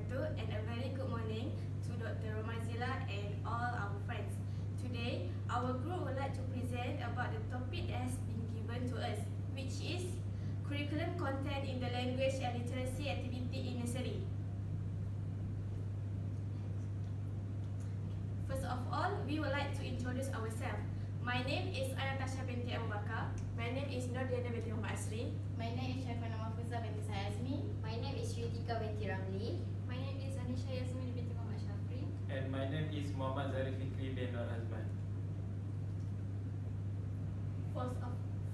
wabarakatuh, and a very good morning to Dr. Romazila and all our friends. Today, our group would like to present about the topic that has been given to us, which is curriculum content in the language and literacy activity in nursery. First of all, we would like to introduce ourselves. My name is NATASYA binti BAKAR. My name is binti ASRI. My name is NORMAHFUZZAH binti AZMI. My name is YUTHIKA binti RAMELI. My name is ANNISHA YAZMIN binti SHAFRI. And my name is MOHAMAD Zharif Fikri bin AZMAN.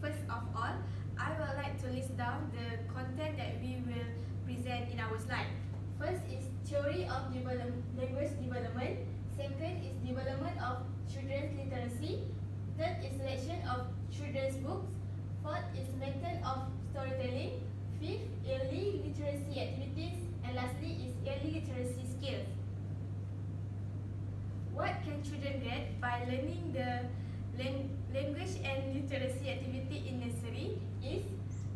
First of all, I would like to list down the content that we will present in our slide. First is theory of language development. Second is development of children's literacy. Third is selection of children's books. Fourth is method of storytelling. Fifth, early literacy activities. And lastly is early literacy skills. What can children get by learning the language and literacy activity in nursery is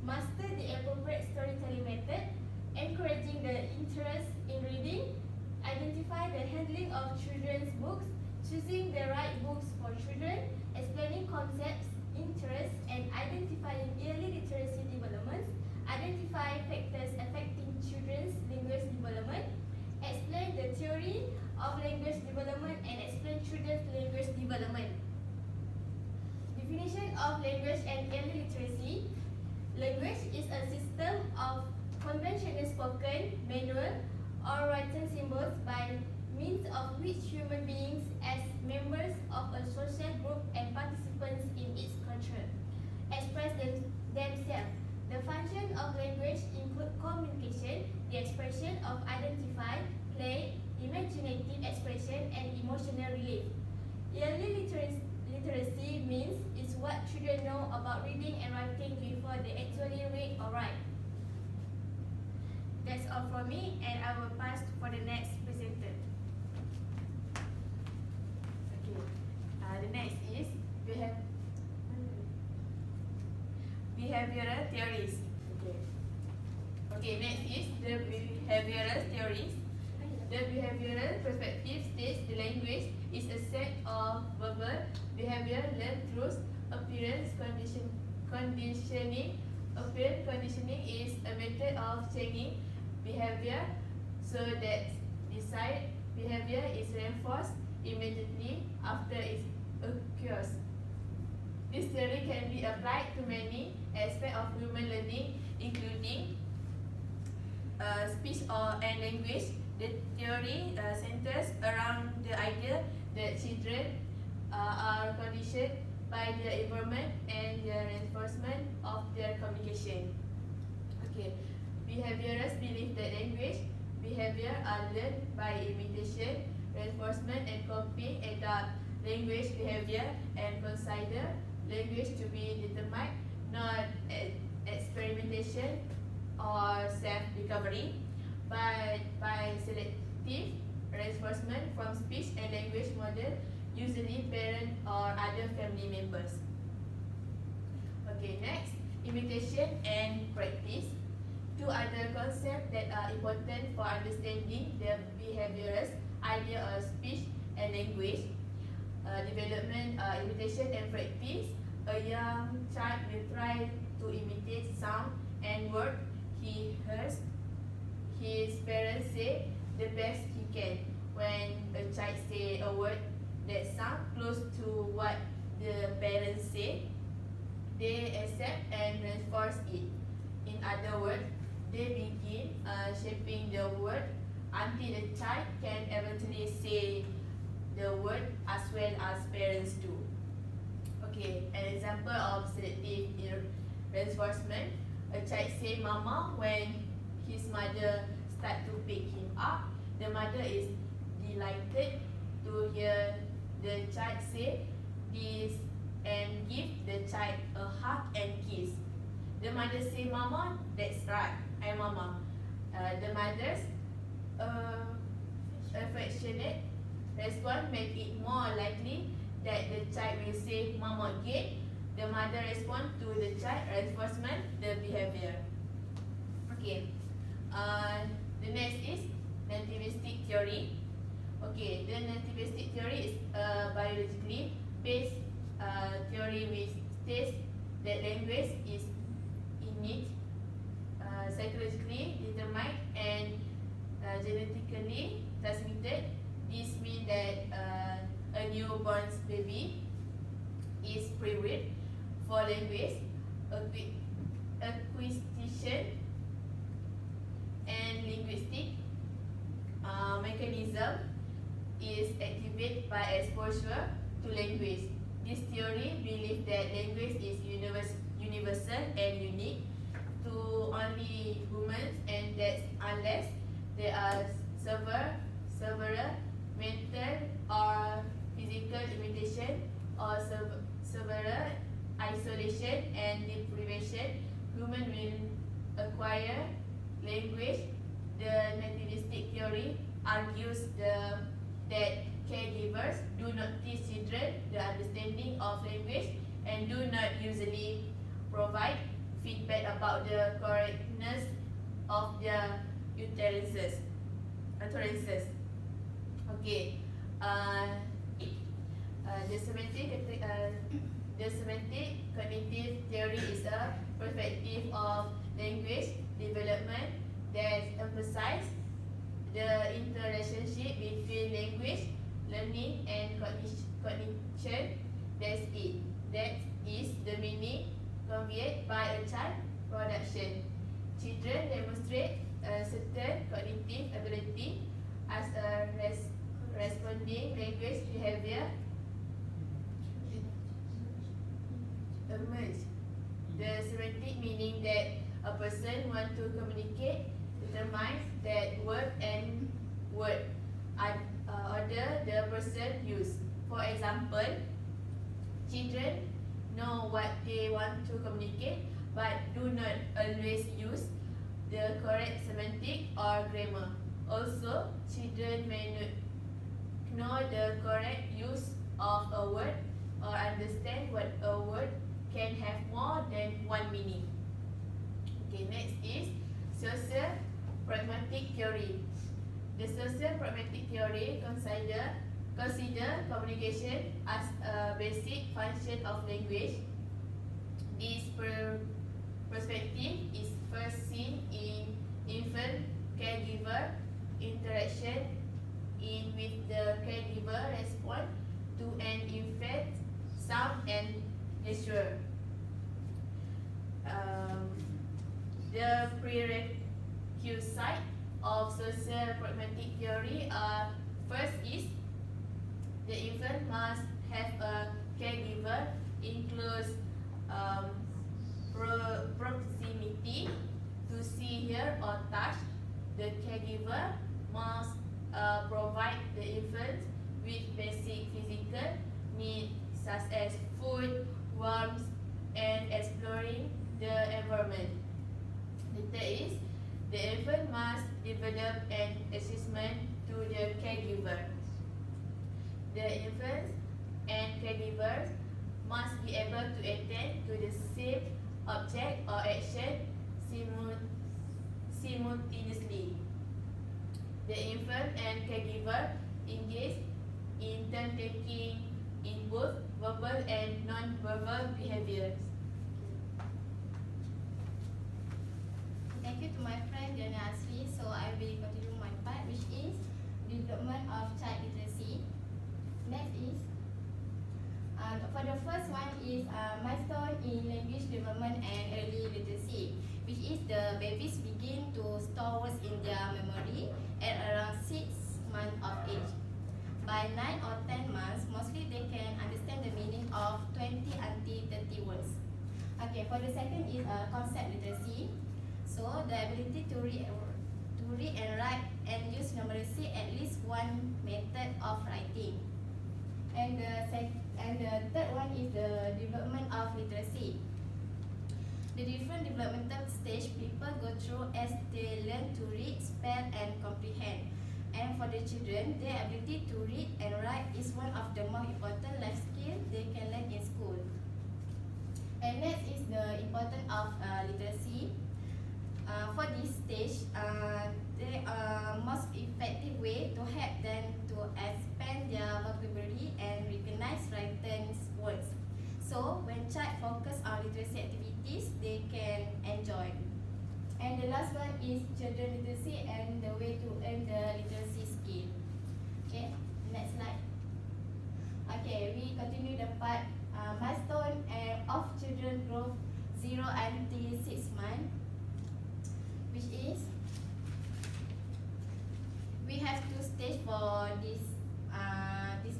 master the appropriate storytelling method, encouraging the interest in reading, identify the handling of children's books, choosing the right books for children, explaining concepts, interests, and identifying early literacy developments, identify factors affecting children's language development, explain the theory of language development, and explain children's language development. Definition of language and early literacy. Language is a system of conventional spoken, manual, or written symbols by means of which human beings as members of a social group and participants in its culture express themselves. The function of language include communication, the expression of identify, play, imaginative expression, and emotional relief. Early literacy means is what children know about reading and writing before they actually read or write. That's all from me, and I will pass for the next presenter. Okay. The next is behavioral theories. Okay. Next is the behavioral theories. The behavioral perspective states the language is a set of verbal behavior learned through appearance conditioning. Appearance conditioning is a method of changing behavior so that desired behavior is reinforced immediately after it occurs. This theory can be applied to many aspects of human learning, including speech and language. The theory centers around the idea that children are conditioned by their environment and the reinforcement of their communication. Okay. Behaviorists believe that language behavior are learned by imitation, reinforcement, and copying, adapt language behavior, and consider language to be determined, not experimentation or self-discovery, but by selective reinforcement from speech and language model, usually parents or other family members. Okay, next, imitation and practice. Two other concepts that are important for understanding the behaviorist idea of speech and language development, imitation and practice. A young child will try to imitate sound and word he hears his parents say the best he can. When a child say a word that sounds close to what the parents say, they accept and reinforce it. In other words, they begin shaping the word until the child can eventually say the word as well as parents do. Okay, an example of selective reinforcement. A child say mama when his mother start to pick him up. The mother is delighted to hear the child say this and give the child a hug and kiss. The mother say, "Mama, that's right, I'm mama." The mother's affectionate response make it more likely that the child will say "mama" again. The mother respond to the child reinforcement the behavior. Okay. The next is nativistic theory. Okay, the nativistic theory is a biologically based theory which states that language is innate, psychologically determined, and genetically transmitted. This means that a newborn baby is preread for language acquisition and linguistic mechanism is activated by exposure to language. This theory believes that language is universal and unique to only humans, and that unless there are several mental or physical limitation or several isolation and deprivation, human will acquire language. The nativistic theory argues that caregivers do not teach children the understanding of language and do not usually provide feedback about the correctness of their utterances. Okay. The semantic cognitive theory is a perspective of language development that emphasizes the interrelationship between language learning and cognition. That is the meaning conveyed by a child production. Children demonstrate a certain cognitive ability as a responding language behavior emerge. The semantic meaning that a person wants to communicate determines that word and word order the person use. For example, children know what they want to communicate but do not always use the correct semantic or grammar. Also, children may not know the correct use of a word or understand what a word can have more than one meaning. Okay, next is social pragmatic theory. The social pragmatic theory consider communication as a basic function of language. This perspective is first seen in infant caregiver interaction, in which the caregiver responds to an infant sound and gesture. The prerequisite of social pragmatic theory are: first is the infant must have a caregiver in close proximity to see, hear, or touch. The caregiver must provide the infant with basic physical needs such as food, warmth, and exploring the environment. The third is the infant must develop an attachment to the caregiver. The infants and caregivers must be able to attend to the same object or action simultaneously. The infant and caregiver engage in turn-taking in both verbal and non-verbal behaviors. Thank you to my friend Diana Asri. So I will continue my part, which is development of child literacy. Next is for the first one is milestone in language development and early literacy, which is the babies begin to store words in their memory at around 6 months of age. By 9 or 10 months, mostly they can understand the meaning of 20 until 30 words. Okay, for the second is concept literacy. So the ability to read and write and use numeracy, at least one method of writing. And the third one is the development of literacy. The different developmental stage people go through as they learn to read, spell, and comprehend. And for the children, their ability to read and write is one of the most important life skills they can learn in school. And next is the importance of literacy. For this stage, they most effective way to help them to expand their vocabulary and recognize written words. So when child focus on literacy activities, they can enjoy. And the last one is children literacy and the way to earn the literacy skill. Okay, next slide. Okay, we continue the part milestone and of children growth 0 until 6 months, which is we have two stages for this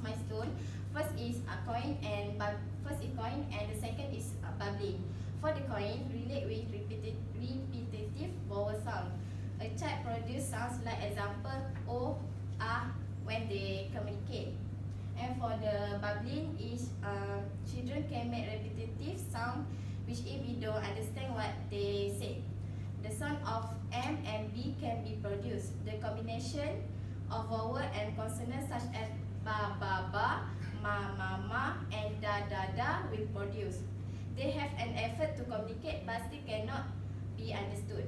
milestone. First is a coin and the second is bubbling. For the coin, relate with repetitive vowel sound. A child produce sounds like example O, ah when they communicate. And for the bubbling is children can make repetitive sound which if we don't understand what they say. The sound of M and B can be produced. The combination of vowel and consonants such as ba ba ba, ma ma ma and da da da will produce. They have an effort to communicate but still cannot be understood.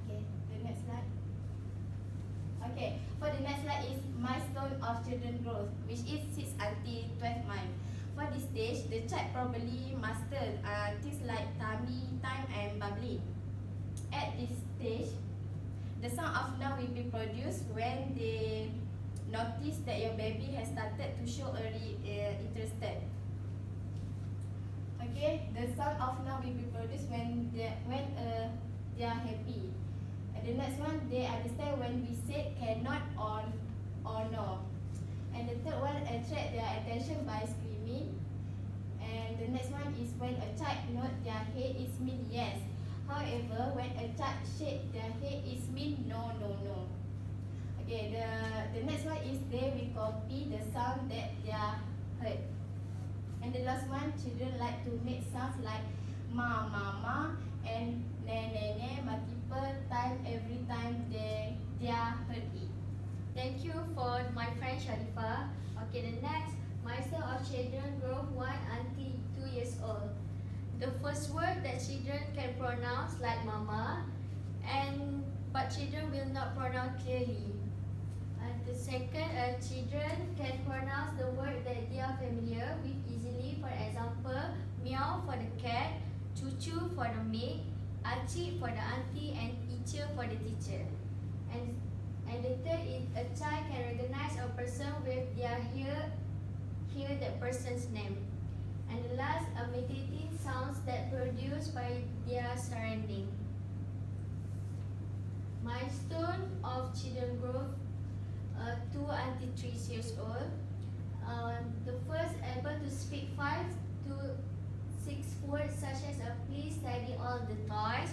Okay, the next slide. Okay, for the next slide is milestone of children growth, which is 6 until 12 months. For this stage, the child probably master things like tummy, time and bubbling. At this stage, the sound of now will be produced when they notice that your baby has started to show early interested. Okay, the sound of now will be produced when they are happy. And the next one, they understand when we say cannot or no. And the third one, attract their attention by screaming. And the next one is when a child nod their head, it mean yes. However, when a child shake their head, it mean no, no, no. Okay, the next one is they will copy the sound that they are heard. And the last one, children like to make sounds like ma, ma, ma and ne, ne, ne multiple time every time they are heard it. Thank you for my friend Sharifah. Okay, the next milestone of children growth 1 until 2 years old. The first word that children can pronounce like mama, but children will not pronounce clearly. The second, children can pronounce the word that they are familiar with easily. For example, meow for the cat, cucu for the maid, acik for the auntie, and teacher for the teacher. And the third is a child can recognize a person with their hear that person's name. And the last, imitating sounds that produced by their surrounding. Milestone of children growth 2 until 3 years old. The first, able to speak 5 to 6 words such as please study all the toys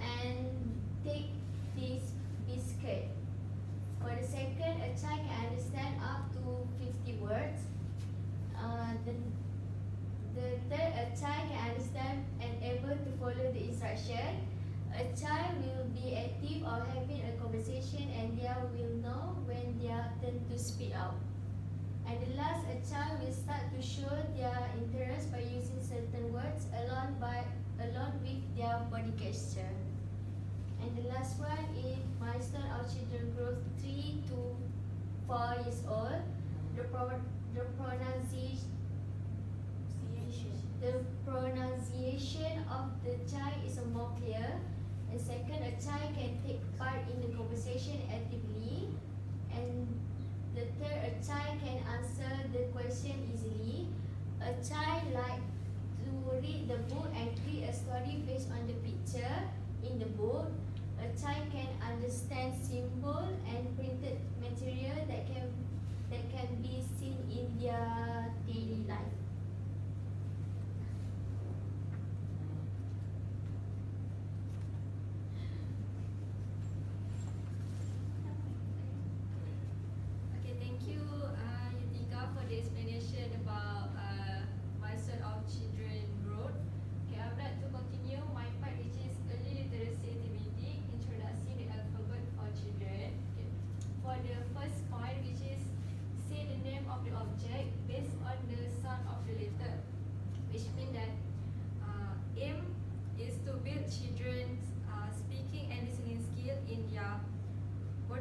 and take this biscuit. For the second, a child can understand up to 50 words. The third, a child can understand and able to follow the instruction. A child will be active or having a conversation and they will know when they are turn to speak out. And the last, a child will start to show their interest by using certain words along with their body gesture. And the last one is milestone of children growth 3 to 4 years old. The pronunciation of the child is more clear. And second, a child can take part in the conversation actively. And the third, a child can answer the question easily. A child like to read the book and create a story based on the picture in the book. A child can understand symbol and printed material that can be seen in their daily life. Okay, thank you, Yuthika, for the explanation about milestone of children growth. Okay, I would like to continue my part, which is early literacy activity, introducing the alphabet for children. Okay. For the first point, which is say the name of the object based on the sound of the letter, which means that aim is to build children's speaking and listening skill in their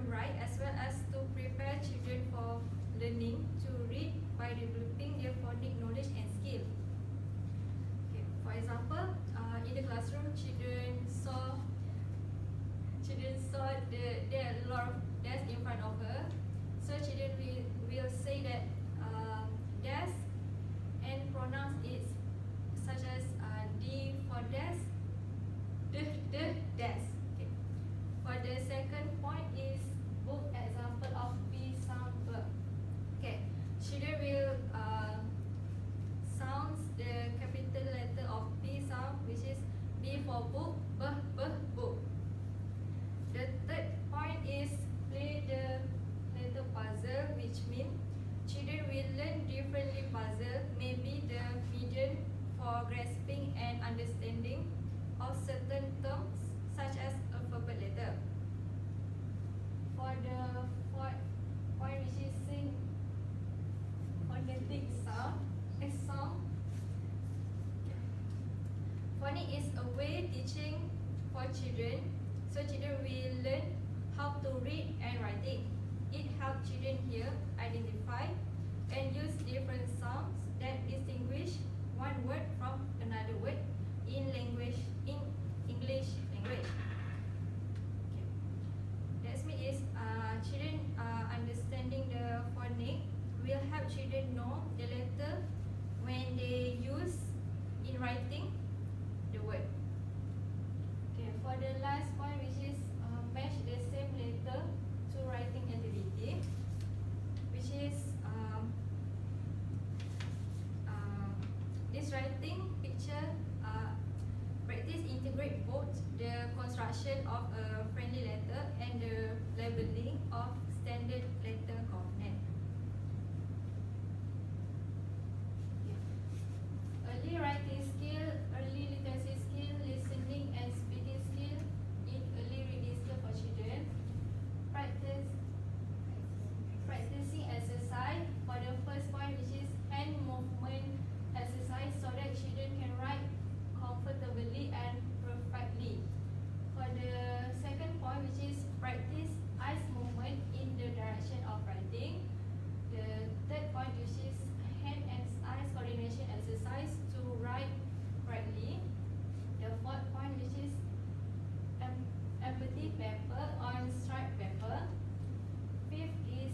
own right, as well as to prepare children for learning to read by developing their phonic knowledge and skill. Okay, for example, in the classroom, children saw there are a lot of desks in front of her. So children will say that desk and pronouns is such as D for desk, the desk. Okay. For the second point is book, example of B sound verb. Okay, children will sounds the capital letter of B sound, which is B for book, book. The third point is play the letter puzzle, which means children will learn differently puzzle, maybe the medium for grasping and understanding of certain terms such as alphabet letter. For the fourth point, which is sing phonetic sound, phonics is a way teaching for children, so children will learn how to read and writing. It helps children hear, identify, and use different sounds that distinguish one word from another word in English language. Okay. That means children understanding the phonics will help children know the letter when they use in writing the word. Okay, for the last point, which is match the same letter to writing activity, which is this writing picture practice integrate both the construction of a friendly letter and the labeling of standard letter component. Early writing skill, early literacy skill, listening and speaking skill in early reading skill for children. Practicing exercise for the first point, which is hand movement exercise, so that children can write comfortably and perfectly. For the second point, which is practice eyes movement in the direction of writing. The third point, which is hand and eyes coordination exercise to write correctly. The fourth point, which is empty paper on striped paper. Fifth is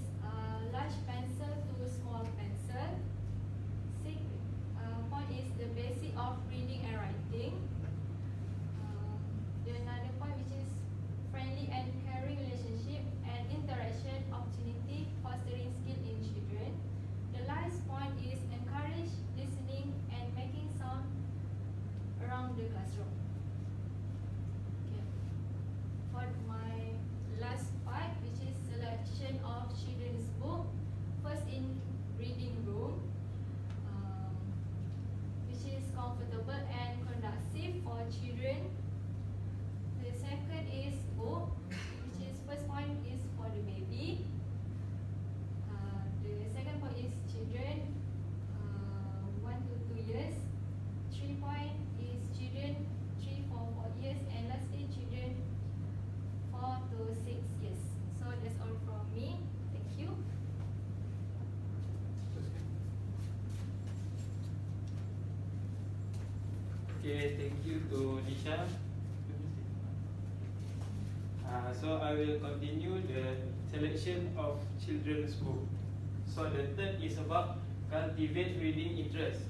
large pencil to small pencil. Sixth point is the basic of reading and writing. Another point, which is friendly and caring relationship and interaction opportunity, fostering skill in children. The last point is encourage listening and making sound around the classroom. Okay. For my last part, which is selection of children's book. First, in reading room, which is comfortable and conducive for children. The second is book, which is first point is for the baby. The second point is children 1 to 2 years. 3 point is children 3 to 4 years, and lastly children 4 to 6 years. So that's all from me. Thank you. Okay, thank you to Nisha. So I will continue the selection of children's book. So the third is about cultivate reading interest.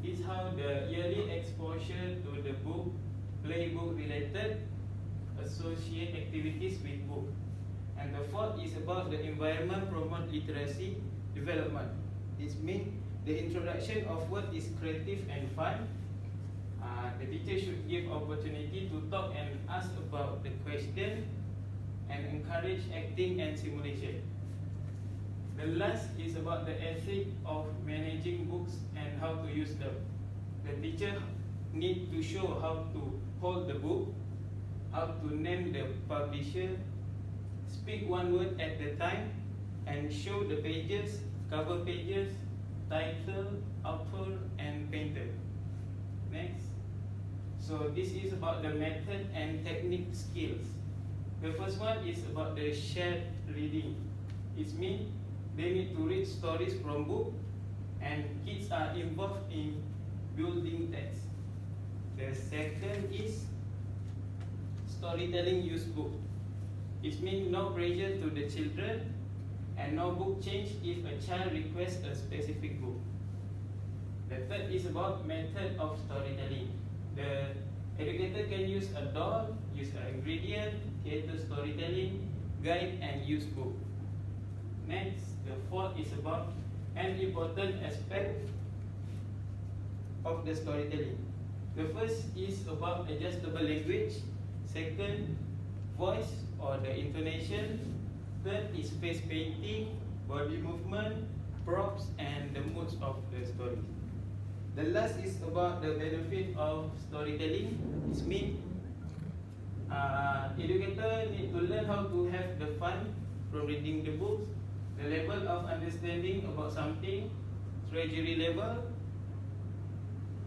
It's how the yearly exposure to the book, play book related, associate activities with book. And the fourth is about the environment promote literacy development. It means the introduction of what is creative and fun. The teacher should give opportunity to talk and ask about the question and encourage acting and simulation. The last is about the ethic of managing books and how to use them. The teacher need to show how to hold the book, how to name the publisher, speak one word at the time, and show the pages, cover pages, title, author, and painter. Next. So this is about the method and technique skills. The first one is about the shared reading. It means they need to read stories from book, and kids are involved in building text. The second is storytelling use book. It means no pressure to the children and no book change if a child requests a specific book. The third is about method of storytelling. The educator can use a doll, use an ingredient, theater storytelling, guide and use book. Next, the fourth is about an important aspect of the storytelling. The first is about adjustable language. Second, voice or the intonation. Third is face painting, body movement, props and the moods of the story. The last is about the benefit of storytelling. It means educator need to learn how to have the fun from reading the books, the level of understanding about something, treasury level,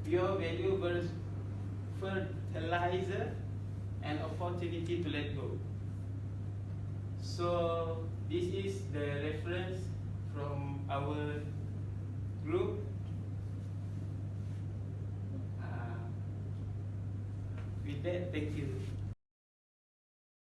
pure value versus fertilizer, and opportunity to let go. So this is the reference from our group. With that, thank you.